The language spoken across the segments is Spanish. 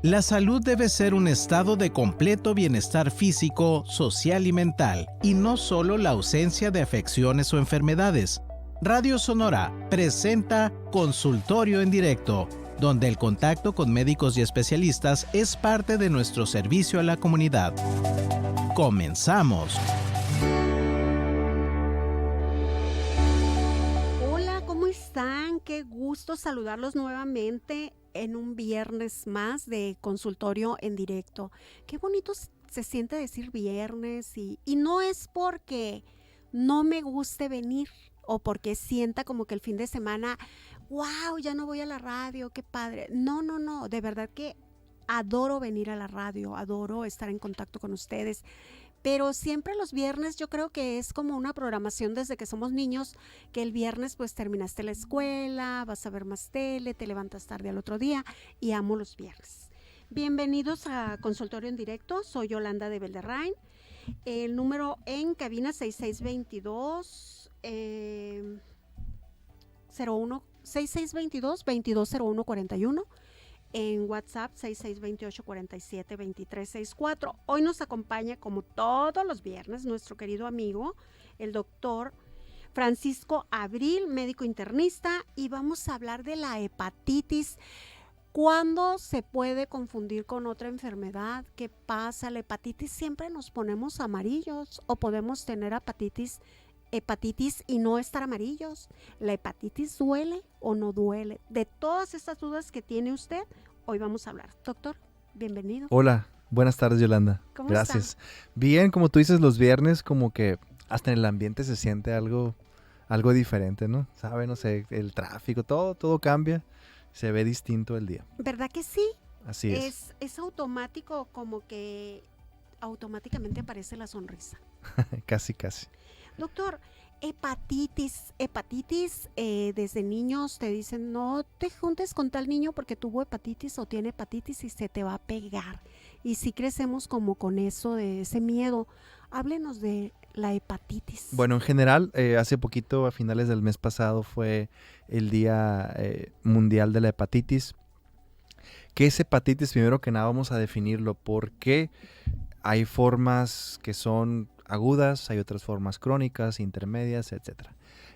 La salud debe ser un estado de completo bienestar físico, social y mental, y no solo la ausencia de afecciones o enfermedades. Radio Sonora presenta Consultorio en Directo, donde el contacto con médicos y especialistas es parte de nuestro servicio a la comunidad. ¡Comenzamos! Hola, ¿cómo están? Qué gusto saludarlos nuevamente en un viernes más de Consultorio en Directo. Qué bonito se siente decir viernes y no es porque no me guste venir o porque sienta como que el fin de semana, wow, ya no voy a la radio, qué padre. No, de verdad que adoro venir a la radio, adoro estar en contacto con ustedes. Pero siempre los viernes yo creo que es como una programación desde que somos niños, que el viernes pues terminaste la escuela, vas a ver más tele, te levantas tarde al otro día y amo los viernes. Bienvenidos a Consultorio en Directo, soy Yolanda de Belderrain. El número en cabina 6622 220141. En WhatsApp 6628-472364. Hoy nos acompaña, como todos los viernes, nuestro querido amigo, el doctor Francisco Abril, médico internista, y vamos a hablar de la hepatitis. ¿Cuándo se puede confundir con otra enfermedad? ¿Qué pasa? La hepatitis siempre nos ponemos amarillos o podemos tener hepatitis y no estar amarillos. ¿La hepatitis duele o no duele? De todas estas dudas que tiene usted, hoy vamos a hablar. Doctor, bienvenido. Hola, buenas tardes, Yolanda. ¿Cómo Gracias. está? Bien, como tú dices, los viernes como que hasta en el ambiente se siente algo diferente, ¿no? Sabe, no sé, el tráfico, todo cambia, se ve distinto el día. ¿Verdad que sí? Así es. Es automático, como que automáticamente aparece la sonrisa. Casi. Doctor, hepatitis, desde niños te dicen no te juntes con tal niño porque tuvo hepatitis o tiene hepatitis y se te va a pegar. Y sí crecemos como con eso, de ese miedo. Háblenos de la hepatitis. Bueno, en general, hace poquito, a finales del mes pasado, fue el Día Mundial de la Hepatitis. ¿Qué es hepatitis? Primero que nada vamos a definirlo, porque hay formas que son agudas, hay otras formas crónicas, intermedias, etc.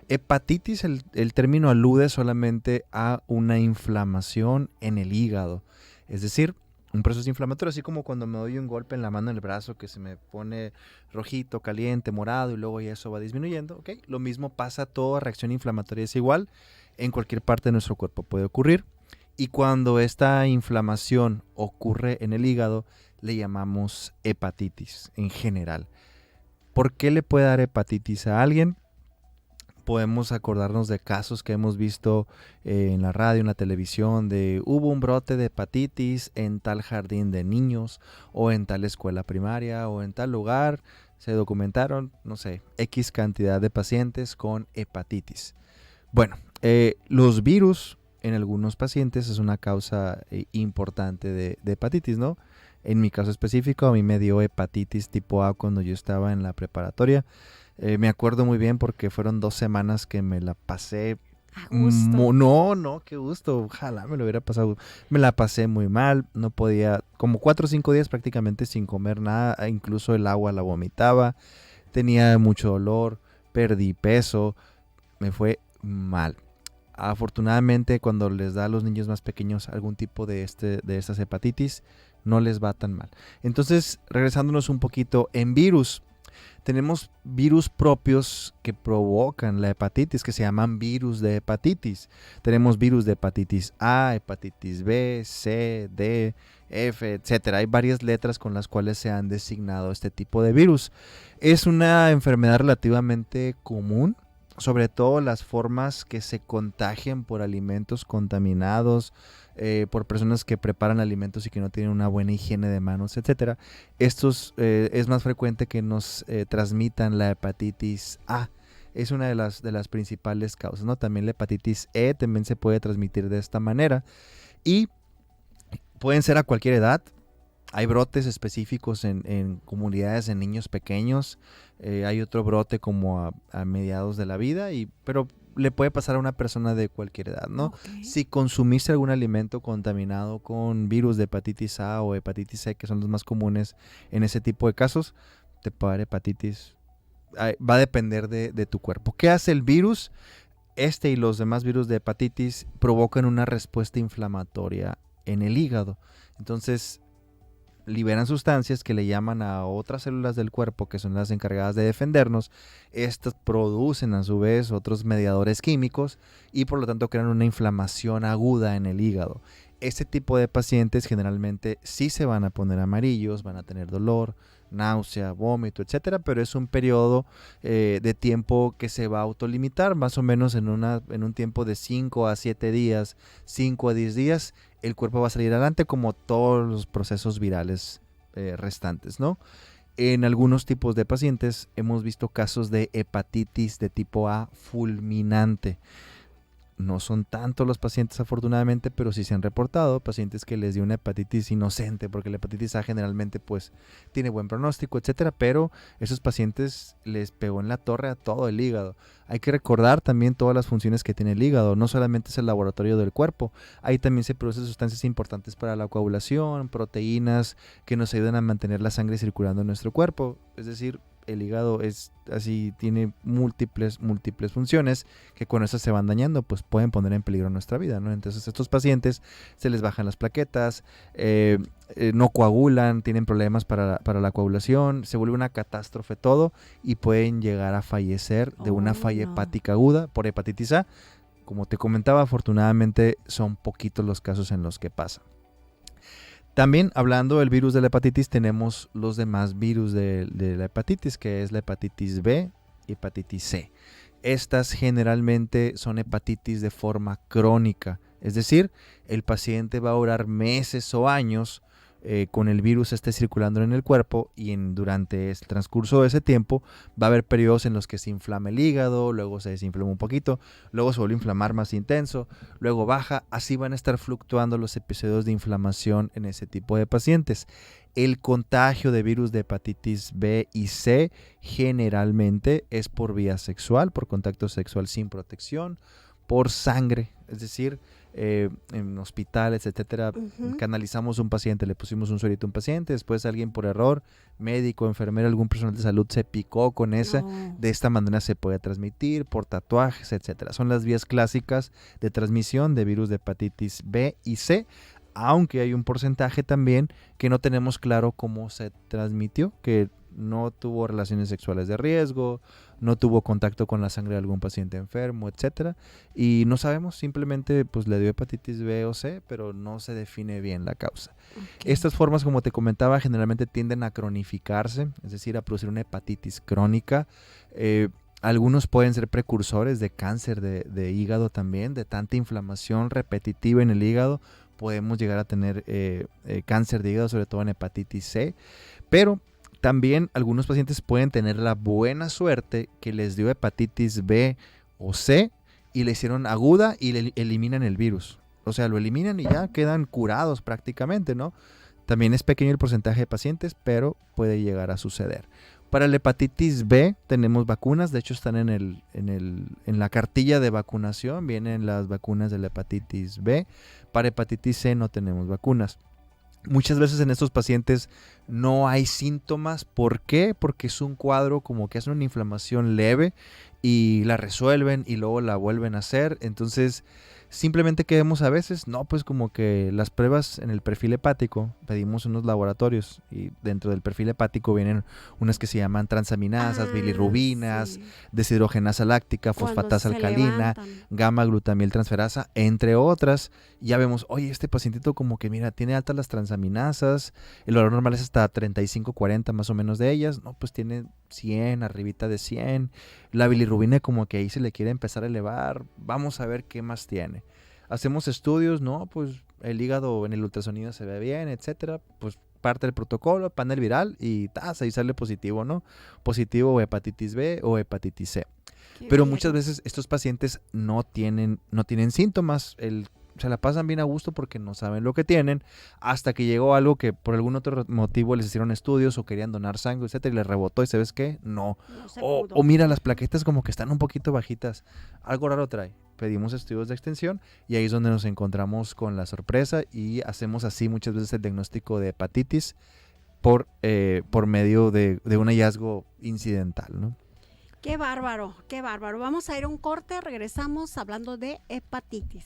Hepatitis, el término alude solamente a una inflamación en el hígado, es decir, un proceso inflamatorio, así como cuando me doy un golpe en la mano, en el brazo, que se me pone rojito, caliente, morado, y luego ya eso va disminuyendo, ¿ok? Lo mismo pasa, toda reacción inflamatoria es igual, en cualquier parte de nuestro cuerpo puede ocurrir, y cuando esta inflamación ocurre en el hígado, le llamamos hepatitis en general. ¿Por qué le puede dar hepatitis a alguien? Podemos acordarnos de casos que hemos visto en la radio, en la televisión, de hubo un brote de hepatitis en tal jardín de niños o en tal escuela primaria o en tal lugar. Se documentaron, no sé, X cantidad de pacientes con hepatitis. Bueno, los virus en algunos pacientes es una causa importante de hepatitis, ¿no? En mi caso específico, a mí me dio hepatitis tipo A cuando yo estaba en la preparatoria. Me acuerdo muy bien porque fueron 2 semanas que me la pasé. A gusto. No, qué gusto. Ojalá me lo hubiera pasado. Me la pasé muy mal. No podía, como 4 o 5 días prácticamente sin comer nada. Incluso el agua la vomitaba. Tenía mucho dolor. Perdí peso. Me fue mal. Afortunadamente, cuando les da a los niños más pequeños algún tipo de estas hepatitis, no les va tan mal. Entonces, regresándonos un poquito en virus, tenemos virus propios que provocan la hepatitis, que se llaman virus de hepatitis. Tenemos virus de hepatitis A, hepatitis B, C, D, F, etc. Hay varias letras con las cuales se han designado este tipo de virus. Es una enfermedad relativamente común, sobre todo las formas que se contagian por alimentos contaminados, por personas que preparan alimentos y que no tienen una buena higiene de manos, etcétera. Estos es más frecuente que nos transmitan la hepatitis A. Es una de las principales causas, ¿no? También la hepatitis E también se puede transmitir de esta manera y pueden ser a cualquier edad. Hay brotes específicos en comunidades, en niños pequeños. Hay otro brote como a mediados de la vida, pero le puede pasar a una persona de cualquier edad, ¿no? Ok. Si consumiste algún alimento contaminado con virus de hepatitis A o hepatitis C, que son los más comunes en ese tipo de casos, te puede dar hepatitis. Va a depender de tu cuerpo. ¿Qué hace el virus? Este y los demás virus de hepatitis provocan una respuesta inflamatoria en el hígado. Entonces, liberan sustancias que le llaman a otras células del cuerpo que son las encargadas de defendernos. Estas producen a su vez otros mediadores químicos y por lo tanto crean una inflamación aguda en el hígado. Este tipo de pacientes generalmente sí se van a poner amarillos, van a tener dolor, náusea, vómito, etcétera, pero es un periodo de tiempo que se va a autolimitar, más o menos en un tiempo de 5 a 7 días, 5 a 10 días, el cuerpo va a salir adelante como todos los procesos virales restantes, ¿no? En algunos tipos de pacientes hemos visto casos de hepatitis de tipo A fulminante. No son tantos los pacientes afortunadamente, pero sí se han reportado pacientes que les dio una hepatitis inocente, porque la hepatitis A generalmente pues tiene buen pronóstico, etcétera, pero esos pacientes les pegó en la torre a todo el hígado. Hay que recordar también todas las funciones que tiene el hígado, no solamente es el laboratorio del cuerpo, ahí también se producen sustancias importantes para la coagulación, proteínas que nos ayudan a mantener la sangre circulando en nuestro cuerpo, es decir, el hígado es así, tiene múltiples funciones que cuando estas se van dañando, pues pueden poner en peligro nuestra vida, ¿no? Entonces a estos pacientes se les bajan las plaquetas, no coagulan, tienen problemas para la coagulación, se vuelve una catástrofe todo y pueden llegar a fallecer de una falla hepática aguda por hepatitis A. Como te comentaba, afortunadamente son poquitos los casos en los que pasa. También hablando del virus de la hepatitis, tenemos los demás virus de la hepatitis, que es la hepatitis B y hepatitis C. Estas generalmente son hepatitis de forma crónica, es decir, el paciente va a durar meses o años con el virus circulando en el cuerpo y durante el transcurso de ese tiempo va a haber periodos en los que se inflama el hígado, luego se desinflama un poquito, luego se vuelve a inflamar más intenso, luego baja, así van a estar fluctuando los episodios de inflamación en ese tipo de pacientes. El contagio de virus de hepatitis B y C generalmente es por vía sexual, por contacto sexual sin protección, por sangre, es decir, en hospitales, etcétera, canalizamos un paciente, le pusimos un suerito a un paciente, después alguien por error, médico, enfermero, algún personal de salud se picó con esa, de esta manera se puede transmitir por tatuajes, etcétera. Son las vías clásicas de transmisión de virus de hepatitis B y C, aunque hay un porcentaje también que no tenemos claro cómo se transmitió, que no tuvo relaciones sexuales de riesgo, no tuvo contacto con la sangre de algún paciente enfermo, etcétera, y no sabemos, simplemente pues le dio hepatitis B o C, pero no se define bien la causa. Okay. Estas formas, como te comentaba, generalmente tienden a cronificarse, es decir, a producir una hepatitis crónica. Algunos pueden ser precursores de cáncer de hígado también, de tanta inflamación repetitiva en el hígado, podemos llegar a tener cáncer de hígado, sobre todo en hepatitis C, pero también algunos pacientes pueden tener la buena suerte que les dio hepatitis B o C y le hicieron aguda y le eliminan el virus. O sea, lo eliminan y ya quedan curados prácticamente, ¿no? También es pequeño el porcentaje de pacientes, pero puede llegar a suceder. Para la hepatitis B tenemos vacunas, de hecho están en la cartilla de vacunación, vienen las vacunas de la hepatitis B. Para hepatitis C no tenemos vacunas. Muchas veces en estos pacientes no hay síntomas. ¿Por qué? Porque es un cuadro como que hacen una inflamación leve y la resuelven y luego la vuelven a hacer. Entonces, simplemente que vemos a veces, no, pues como que las pruebas en el perfil hepático, pedimos unos laboratorios y dentro del perfil hepático vienen unas que se llaman transaminasas, bilirrubinas, sí, deshidrogenasa láctica, fosfatasa alcalina, gamma glutamil transferasa, entre otras. Ya vemos, oye, este pacientito como que mira, tiene altas las transaminasas, el valor normal es hasta 35-40 más o menos de ellas, no, pues tiene 100, arribita de 100, la bilirrubina como que ahí se le quiere empezar a elevar, vamos a ver qué más tiene. Hacemos estudios, no, pues el hígado en el ultrasonido se ve bien, etcétera, pues parte del protocolo, panel viral y ahí sale positivo, ¿no? Positivo o hepatitis B o hepatitis C. Pero muchas veces estos pacientes no tienen síntomas, se la pasan bien a gusto porque no saben lo que tienen, hasta que llegó algo que por algún otro motivo les hicieron estudios o querían donar sangre, etcétera, y les rebotó y ¿sabes qué? No se o pudo. mira, las plaquetas como que están un poquito bajitas, algo raro trae. Pedimos estudios de extensión y ahí es donde nos encontramos con la sorpresa y hacemos así muchas veces el diagnóstico de hepatitis por medio de un hallazgo incidental, ¿no? Qué bárbaro, qué bárbaro. Vamos a ir a un corte, regresamos hablando de hepatitis.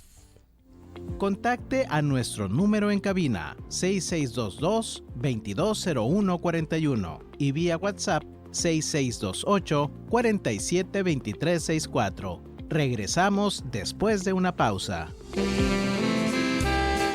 Contacte a nuestro número en cabina 6622-220141 y vía WhatsApp 6628-472364. Regresamos después de una pausa.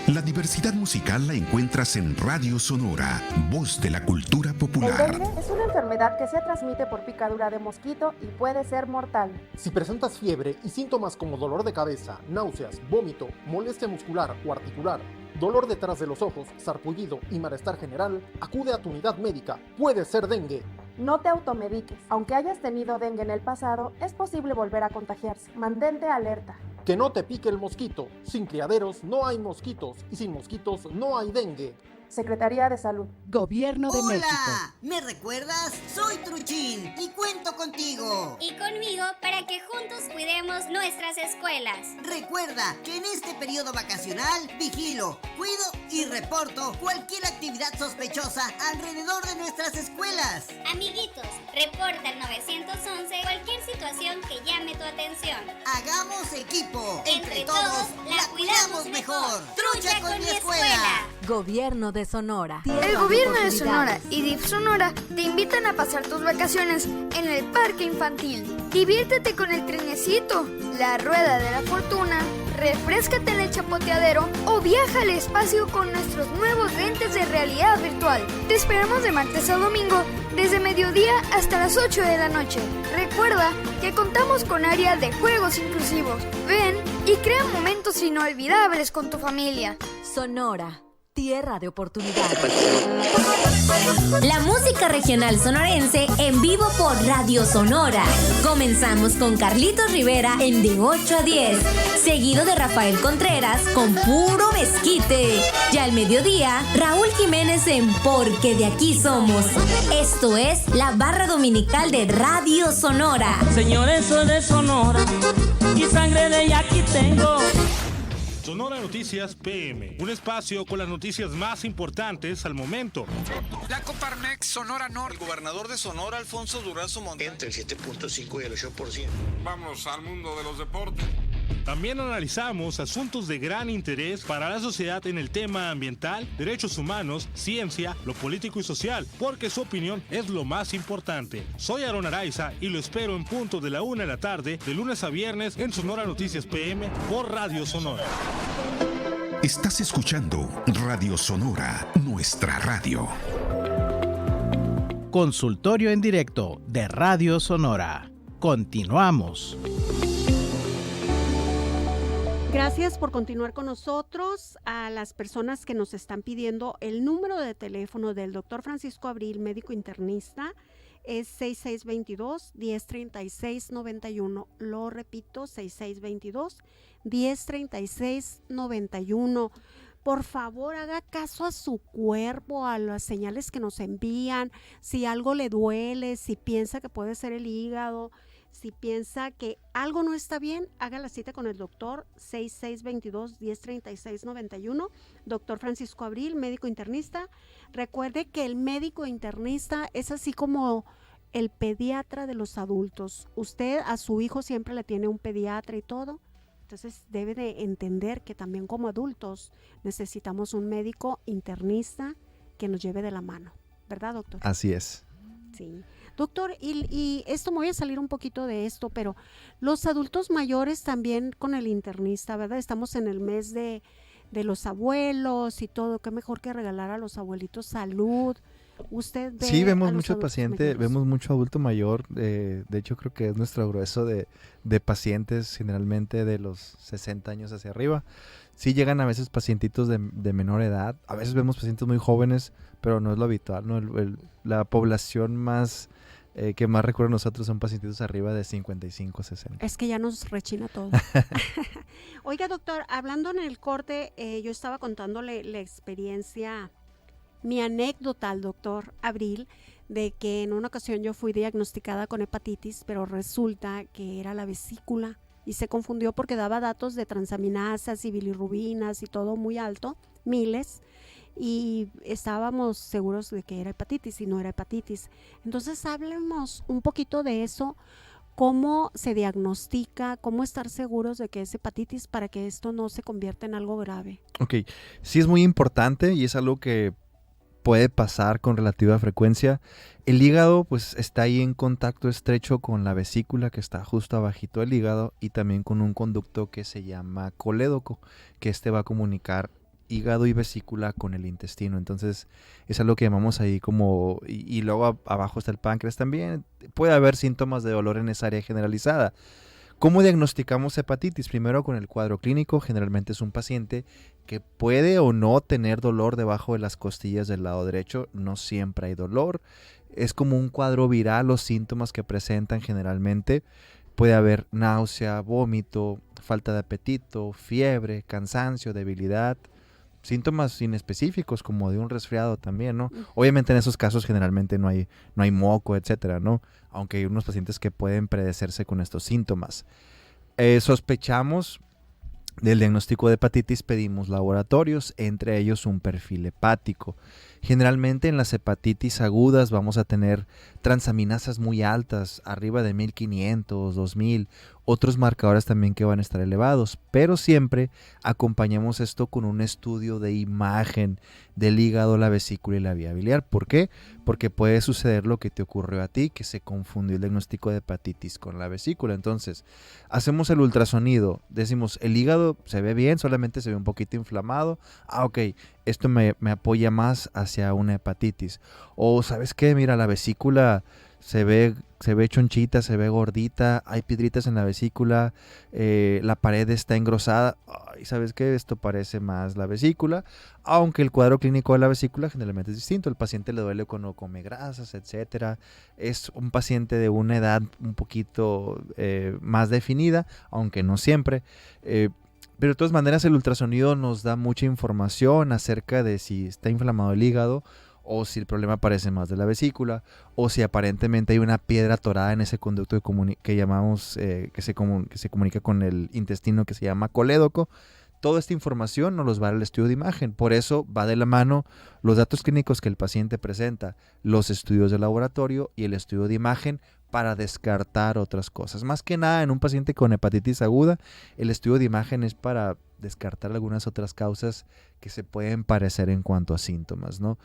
La diversidad musical la encuentras en Radio Sonora, voz de la cultura El popular. dengue es una enfermedad que se transmite por picadura de mosquito y puede ser mortal. Si presentas fiebre y síntomas como dolor de cabeza, náuseas, vómito, molestia muscular o articular, dolor detrás de los ojos, sarpullido y malestar general, acude a tu unidad médica. Puede ser dengue. No te automediques. Aunque hayas tenido dengue en el pasado, es posible volver a contagiarse. Mantente alerta. Que no te pique el mosquito. Sin criaderos no hay mosquitos y sin mosquitos no hay dengue. Secretaría de Salud. Gobierno de México. ¡Hola! ¿Me recuerdas? Soy Truchín y cuento contigo. Y conmigo para que juntos cuidemos nuestras escuelas. Recuerda que en este periodo vacacional vigilo, cuido y reporto cualquier actividad sospechosa alrededor de nuestras escuelas. Amiguitos, reporta al 911 cualquier situación que llame tu atención. Hagamos equipo. Entre todos la cuidamos mejor. ¡Trucha con mi escuela! Gobierno de Sonora. El Gobierno de Sonora y DIF Sonora te invitan a pasar tus vacaciones en el parque infantil. Diviértete con el trenecito, la rueda de la fortuna, refréscate en el chapoteadero o viaja al espacio con nuestros nuevos lentes de realidad virtual. Te esperamos de martes a domingo desde mediodía hasta las 8 de la noche. Recuerda que contamos con área de juegos inclusivos. Ven y crea momentos inolvidables con tu familia. Sonora, tierra de oportunidades. La música regional sonorense en vivo por Radio Sonora. Comenzamos con Carlitos Rivera en De 8 a 10, seguido de Rafael Contreras con Puro Mezquite. Y al mediodía, Raúl Jiménez en Porque de Aquí Somos. Esto es la barra dominical de Radio Sonora. Señores, soy de Sonora y sangre de ella aquí tengo. Sonora Noticias PM, un espacio con las noticias más importantes al momento. La Coparmex Sonora Norte. El gobernador de Sonora, Alfonso Durazo Montaño. Entre el 7.5 y el 8%. Vamos al mundo de los deportes. También analizamos asuntos de gran interés para la sociedad en el tema ambiental, derechos humanos, ciencia, lo político y social, porque su opinión es lo más importante. Soy Aaron Araiza y lo espero en punto de la 1 de la tarde, de lunes a viernes, en Sonora Noticias PM por Radio Sonora. Estás escuchando Radio Sonora, nuestra radio. Consultorio en directo de Radio Sonora. Continuamos. Gracias por continuar con nosotros. A las personas que nos están pidiendo el número de teléfono del doctor Francisco Abril, médico internista, es 6622-1036-91. Lo repito, 6622-1036-91. Por favor, haga caso a su cuerpo, a las señales que nos envían. Si algo le duele, si piensa que puede ser el hígado, si piensa que algo no está bien, haga la cita con el doctor 6622-1036-91, doctor Francisco Abril, médico internista. Recuerde que el médico internista es así como el pediatra de los adultos. Usted a su hijo siempre le tiene un pediatra y todo, entonces debe de entender que también como adultos necesitamos un médico internista que nos lleve de la mano, ¿verdad, doctor? Así es. Sí. Doctor, y esto me voy a salir un poquito de esto, pero los adultos mayores también con el internista, ¿verdad? Estamos en el mes de los abuelos y todo, qué mejor que regalar a los abuelitos salud. Usted ve. Sí, vemos muchos pacientes, vemos mucho adulto mayor, de hecho creo que es nuestro grueso de pacientes generalmente de los 60 años hacia arriba. Sí llegan a veces pacientitos de menor edad, a veces vemos pacientes muy jóvenes, pero no es lo habitual, ¿no? La población más que más recuerdo nosotros son pacientitos arriba de 55, 60. Es que ya nos rechina todo. Oiga, doctor, hablando en el corte, yo estaba contándole la experiencia, mi anécdota al doctor Abril, de que en una ocasión yo fui diagnosticada con hepatitis, pero resulta que era la vesícula y se confundió porque daba datos de transaminasas y bilirrubinas y todo muy alto, miles, y estábamos seguros de que era hepatitis y no era hepatitis. Entonces hablemos un poquito de eso, cómo se diagnostica, cómo estar seguros de que es hepatitis para que esto no se convierta en algo grave. Ok, sí es muy importante y es algo que puede pasar con relativa frecuencia. El hígado pues está ahí en contacto estrecho con la vesícula que está justo abajito del hígado y también con un conducto que se llama colédoco, que va a comunicar hígado y vesícula con el intestino. Entonces es algo que llamamos ahí como, y luego abajo está el páncreas también. Puede haber síntomas de dolor en esa área generalizada. ¿Cómo diagnosticamos hepatitis? Primero con el cuadro clínico, generalmente es un paciente que puede o no tener dolor debajo de las costillas del lado derecho, no siempre hay dolor, es como un cuadro viral los síntomas que presentan generalmente, puede haber náusea, vómito, falta de apetito, fiebre, cansancio, debilidad, síntomas inespecíficos como de un resfriado también, ¿no? Obviamente en esos casos generalmente no hay moco, etcétera, ¿no? Aunque hay unos pacientes que pueden predecerse con estos síntomas. Sospechamos del diagnóstico de hepatitis, pedimos laboratorios, entre ellos un perfil hepático. Generalmente en las hepatitis agudas vamos a tener transaminasas muy altas, arriba de 1500, 2000, otros marcadores también que van a estar elevados, pero siempre acompañamos esto con un estudio de imagen del hígado, la vesícula y la vía biliar. ¿Por qué? Porque puede suceder lo que te ocurrió a ti, que se confundió el diagnóstico de hepatitis con la vesícula. Entonces, hacemos el ultrasonido, decimos, el hígado se ve bien, solamente se ve un poquito inflamado. Ok, esto me apoya más hacia una hepatitis. O, ¿sabes qué? Mira, la vesícula se ve chonchita, se ve gordita, hay piedritas en la vesícula, la pared está engrosada. Ay, ¿sabes qué? Esto parece más la vesícula, aunque el cuadro clínico de la vesícula generalmente es distinto. El paciente le duele cuando come grasas, etcétera. Es un paciente de una edad un poquito más definida, aunque no siempre. Pero de todas maneras el ultrasonido nos da mucha información acerca de si está inflamado el hígado, o si el problema parece más de la vesícula, o si aparentemente hay una piedra atorada en ese conducto que llamamos, que se comunica con el intestino, que se llama colédoco. Toda esta información nos los va a dar el estudio de imagen. Por eso va de la mano los datos clínicos que el paciente presenta, los estudios de laboratorio y el estudio de imagen para descartar otras cosas. Más que nada en un paciente con hepatitis aguda, el estudio de imagen es para descartar algunas otras causas que se pueden parecer en cuanto a síntomas, ¿no?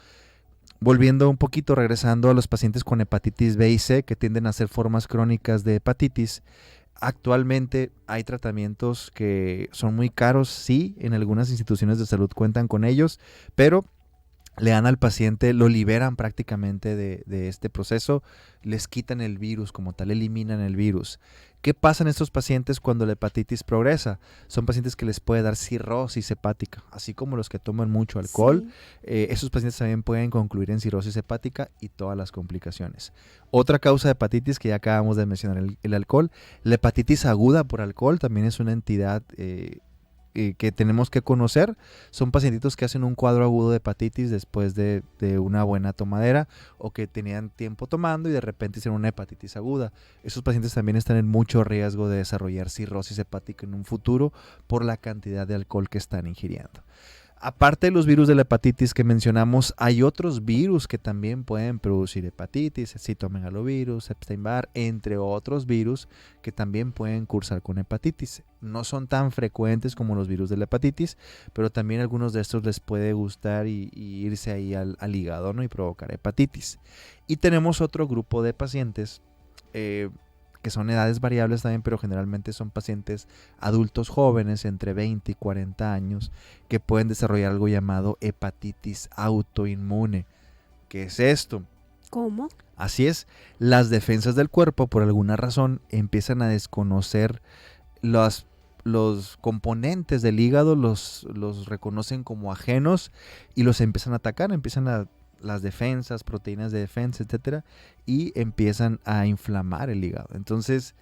Volviendo un poquito, regresando a los pacientes con hepatitis B y C, que tienden a ser formas crónicas de hepatitis, actualmente hay tratamientos que son muy caros, sí, en algunas instituciones de salud cuentan con ellos, pero le dan al paciente, lo liberan prácticamente de este proceso, les quitan el virus como tal, eliminan el virus. ¿Qué pasa en estos pacientes cuando la hepatitis progresa? Son pacientes que les puede dar cirrosis hepática, así como los que toman mucho alcohol. Sí. Esos pacientes también pueden concluir en cirrosis hepática y todas las complicaciones. Otra causa de hepatitis que ya acabamos de mencionar, el alcohol. La hepatitis aguda por alcohol también es una entidad que tenemos que conocer. Son pacientitos que hacen un cuadro agudo de hepatitis después de una buena tomadera o que tenían tiempo tomando y de repente hicieron una hepatitis aguda. Esos pacientes también están en mucho riesgo de desarrollar cirrosis hepática en un futuro por la cantidad de alcohol que están ingiriendo. Aparte de los virus de la hepatitis que mencionamos, hay otros virus que también pueden producir hepatitis, citomegalovirus, Epstein-Barr, entre otros virus que también pueden cursar con hepatitis. No son tan frecuentes como los virus de la hepatitis, pero también algunos de estos les puede gustar y irse ahí al hígado, ¿no? Y provocar hepatitis. Y tenemos otro grupo de pacientes que son edades variables también, pero generalmente son pacientes adultos jóvenes entre 20 y 40 años que pueden desarrollar algo llamado hepatitis autoinmune. ¿Qué es esto? ¿Cómo? Así es, las defensas del cuerpo por alguna razón empiezan a desconocer los componentes del hígado, los reconocen como ajenos y los empiezan a atacar, empiezan a las defensas, proteínas de defensa, etcétera, y empiezan a inflamar el hígado. Entonces,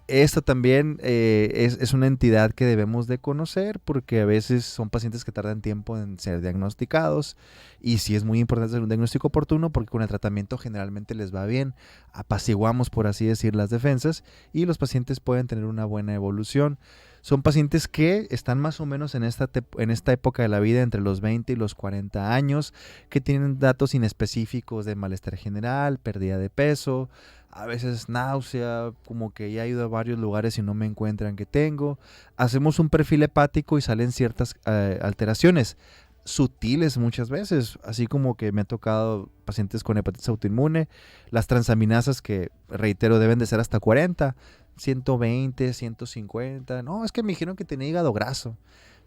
esto también es una entidad que debemos de conocer, porque a veces son pacientes que tardan tiempo en ser diagnosticados, y sí es muy importante hacer un diagnóstico oportuno, porque con el tratamiento generalmente les va bien, apaciguamos, por así decir, las defensas, y los pacientes pueden tener una buena evolución. Son pacientes que están más o menos en esta época de la vida, entre los 20 y los 40 años, que tienen datos inespecíficos de malestar general, pérdida de peso, a veces náusea, como que ya he ido a varios lugares y no me encuentran que tengo. Hacemos un perfil hepático y salen ciertas alteraciones sutiles muchas veces, así como que me ha tocado pacientes con hepatitis autoinmune, las transaminasas que, reitero, deben de ser hasta 40, 120, 150, no, es que me dijeron que tenía hígado graso.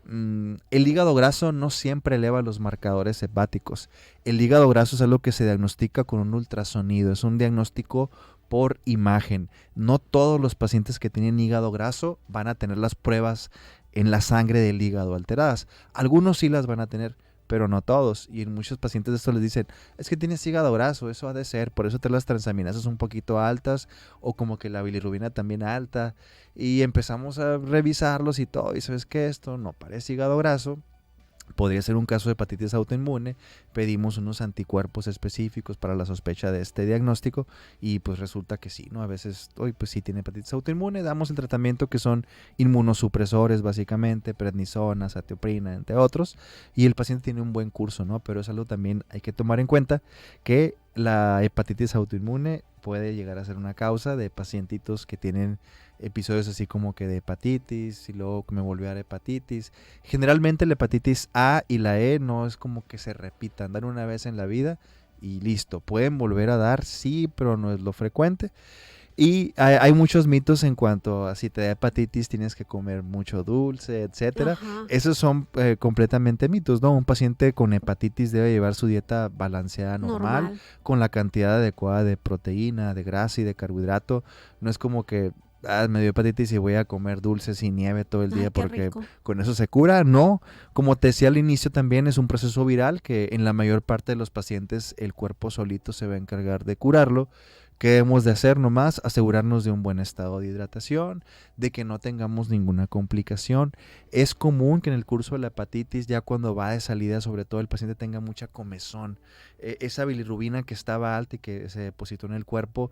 El hígado graso no siempre eleva los marcadores hepáticos. El hígado graso es algo que se diagnostica con un ultrasonido, es un diagnóstico por imagen. No todos los pacientes que tienen hígado graso van a tener las pruebas en la sangre del hígado alteradas. Algunos sí las van a tener, pero no todos. Y en muchos pacientes de esto les dicen, es que tienes hígado graso, eso ha de ser, por eso te las transaminasas un poquito altas, o como que la bilirrubina también alta. Y empezamos a revisarlos y todo, y sabes que esto no parece hígado graso, podría ser un caso de hepatitis autoinmune. Pedimos unos anticuerpos específicos para la sospecha de este diagnóstico y pues resulta que sí, ¿no? A veces, pues sí tiene hepatitis autoinmune, damos el tratamiento que son inmunosupresores básicamente, prednisona, satioprina, entre otros, y el paciente tiene un buen curso, ¿no? Pero es algo también hay que tomar en cuenta, que la hepatitis autoinmune puede llegar a ser una causa de pacientitos que tienen episodios así como que de hepatitis y luego me volvió a dar hepatitis. Generalmente la hepatitis A y la E no es como que se repitan, dan una vez en la vida y listo. Pueden volver a dar, sí, pero no es lo frecuente. Y hay muchos mitos en cuanto a si te da hepatitis tienes que comer mucho dulce, etcétera. Ajá. Esos son completamente mitos, ¿no? Un paciente con hepatitis debe llevar su dieta balanceada normal, con la cantidad adecuada de proteína, de grasa y de carbohidrato. No es como que me dio hepatitis y voy a comer dulces y nieve todo el día porque rico. Con eso se cura. No, como te decía al inicio también es un proceso viral que en la mayor parte de los pacientes el cuerpo solito se va a encargar de curarlo. ¿Qué debemos de hacer nomás? Asegurarnos de un buen estado de hidratación, de que no tengamos ninguna complicación. Es común que en el curso de la hepatitis, ya cuando va de salida, sobre todo el paciente tenga mucha comezón. Esa bilirrubina que estaba alta y que se depositó en el cuerpo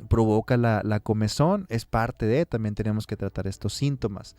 provoca la comezón, es parte de, también tenemos que tratar estos síntomas.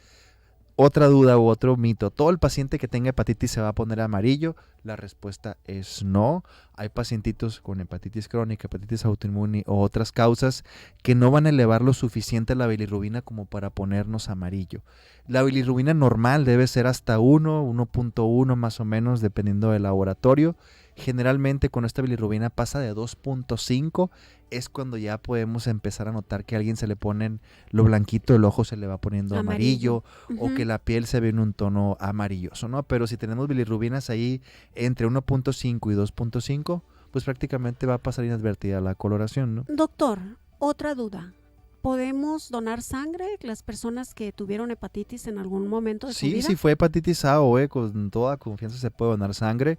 Otra duda u otro mito, ¿todo el paciente que tenga hepatitis se va a poner amarillo? La respuesta es no. Hay pacientitos con hepatitis crónica, hepatitis autoinmune o otras causas que no van a elevar lo suficiente la bilirrubina como para ponernos amarillo. La bilirrubina normal debe ser hasta 1.1 más o menos, dependiendo del laboratorio. Generalmente cuando esta bilirrubina pasa de 2.5 es cuando ya podemos empezar a notar que a alguien se le ponen lo blanquito del ojo, se le va poniendo amarillo. O que la piel se ve en un tono amarilloso, ¿no? Pero si tenemos bilirrubinas ahí entre 1.5 y 2.5, pues prácticamente va a pasar inadvertida la coloración, ¿no? Doctor, otra duda. ¿Podemos donar sangre las personas que tuvieron hepatitis en algún momento de su vida? Sí, si fue hepatitis A o E, con toda confianza se puede donar sangre.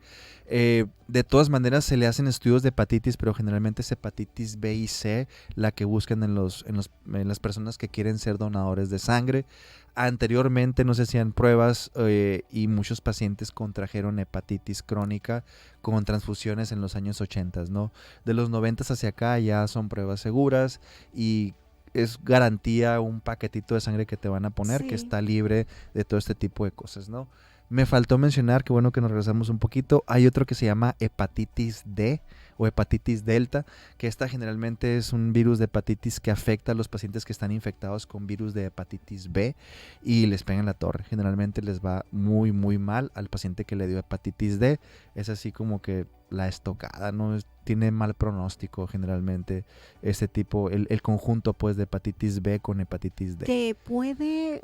De todas maneras se le hacen estudios de hepatitis, pero generalmente es hepatitis B y C la que buscan en las personas que quieren ser donadores de sangre. Anteriormente no se hacían pruebas y muchos pacientes contrajeron hepatitis crónica con transfusiones en los años 80, ¿no? De los 90 hacia acá ya son pruebas seguras y es garantía un paquetito de sangre que te van a poner que está libre de todo este tipo de cosas, ¿no? Me faltó mencionar, que bueno que nos regresamos un poquito, hay otro que se llama hepatitis D o hepatitis delta, que esta generalmente es un virus de hepatitis que afecta a los pacientes que están infectados con virus de hepatitis B y les pega en la torre. Generalmente les va muy muy mal al paciente que le dio hepatitis D, es así como que la estocada, ¿no? Tiene mal pronóstico generalmente este tipo, el conjunto pues de hepatitis B con hepatitis D.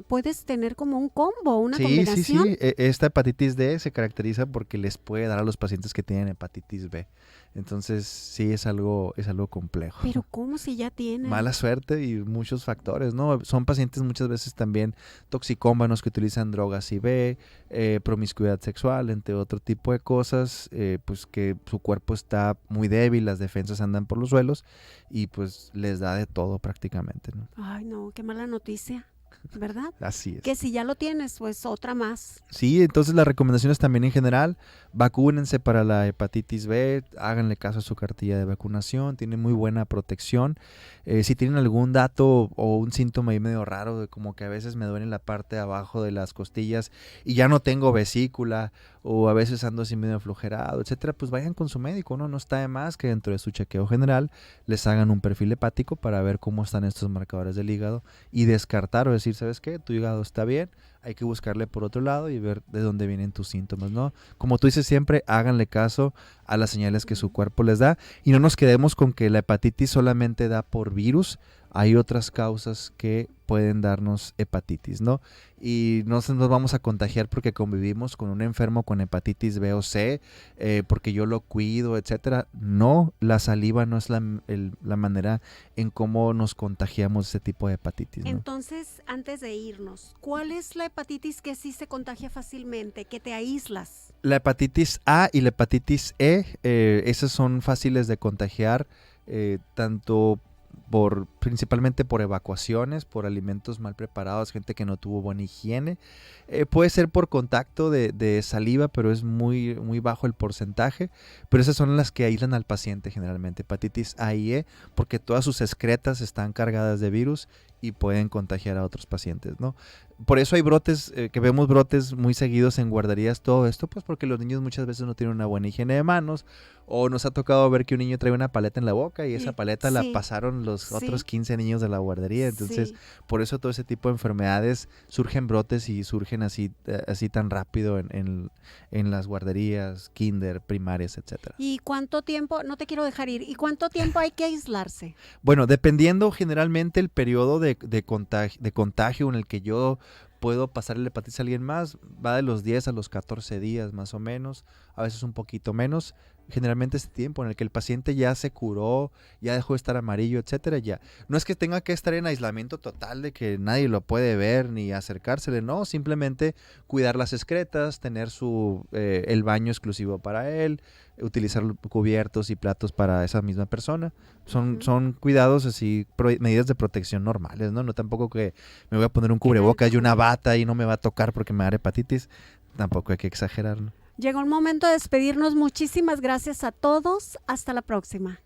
¿Puedes tener como un combo, una combinación? Sí. Esta hepatitis D se caracteriza porque les puede dar a los pacientes que tienen hepatitis B. Entonces sí es algo complejo. Pero ¿cómo si ya tienen? Mala suerte y muchos factores, ¿no? Son pacientes muchas veces también toxicómanos que utilizan drogas IV, promiscuidad sexual, entre otro tipo de cosas, pues que su cuerpo está muy débil, las defensas andan por los suelos y pues les da de todo prácticamente, ¿no? Ay, no, qué mala noticia, ¿verdad? Así es. Que si ya lo tienes, pues otra más. Sí, entonces las recomendaciones también en general, vacúnense para la hepatitis B, háganle caso a su cartilla de vacunación, tiene muy buena protección. Si tienen algún dato o un síntoma ahí medio raro, de como que a veces me duele la parte de abajo de las costillas y ya no tengo vesícula, o a veces ando así medio aflojerado, etcétera, pues vayan con su médico, ¿no? No está de más que dentro de su chequeo general les hagan un perfil hepático para ver cómo están estos marcadores del hígado y descartar o decir, ¿sabes qué? Tu hígado está bien, hay que buscarle por otro lado y ver de dónde vienen tus síntomas, ¿no? Como tú dices siempre, háganle caso a las señales que su cuerpo les da y no nos quedemos con que la hepatitis solamente da por virus. Hay otras causas que pueden darnos hepatitis, ¿no? Y no nos vamos a contagiar porque convivimos con un enfermo con hepatitis B o C, porque yo lo cuido, etcétera. No, la saliva no es la manera en cómo nos contagiamos ese tipo de hepatitis, ¿no? Entonces, antes de irnos, ¿cuál es la hepatitis que sí se contagia fácilmente, que te aíslas? La hepatitis A y la hepatitis E, esas son fáciles de contagiar, tanto principalmente por evacuaciones, por alimentos mal preparados, gente que no tuvo buena higiene. Puede ser por contacto de saliva, pero es muy, muy bajo el porcentaje. Pero esas son las que aíslan al paciente generalmente, hepatitis A y E, porque todas sus excretas están cargadas de virus y pueden contagiar a otros pacientes, ¿no? Por eso hay brotes, que vemos brotes muy seguidos en guarderías, todo esto, pues porque los niños muchas veces no tienen una buena higiene de manos, o nos ha tocado ver que un niño trae una paleta en la boca y esa paleta la pasaron los otros 15 niños de la guardería. Entonces, por eso todo ese tipo de enfermedades surgen brotes y surgen así tan rápido en las guarderías, kinder, primarias, etcétera. ¿Y cuánto tiempo, no te quiero dejar ir, y cuánto tiempo hay que aislarse? Bueno, dependiendo generalmente el periodo de contagio en el que yo puedo pasar la hepatitis a alguien más, va de los 10 a los 14 días más o menos, a veces un poquito menos. Generalmente este tiempo en el que el paciente ya se curó, ya dejó de estar amarillo, etcétera, ya. No es que tenga que estar en aislamiento total de que nadie lo puede ver ni acercársele, no, simplemente cuidar las excretas, tener el baño exclusivo para él, utilizar cubiertos y platos para esa misma persona. Son cuidados así, medidas de protección normales, ¿no? No tampoco que me voy a poner un cubrebocas y una bata y no me va a tocar porque me va a dar hepatitis. Tampoco hay que exagerar, ¿no? Llegó el momento de despedirnos. Muchísimas gracias a todos. Hasta la próxima.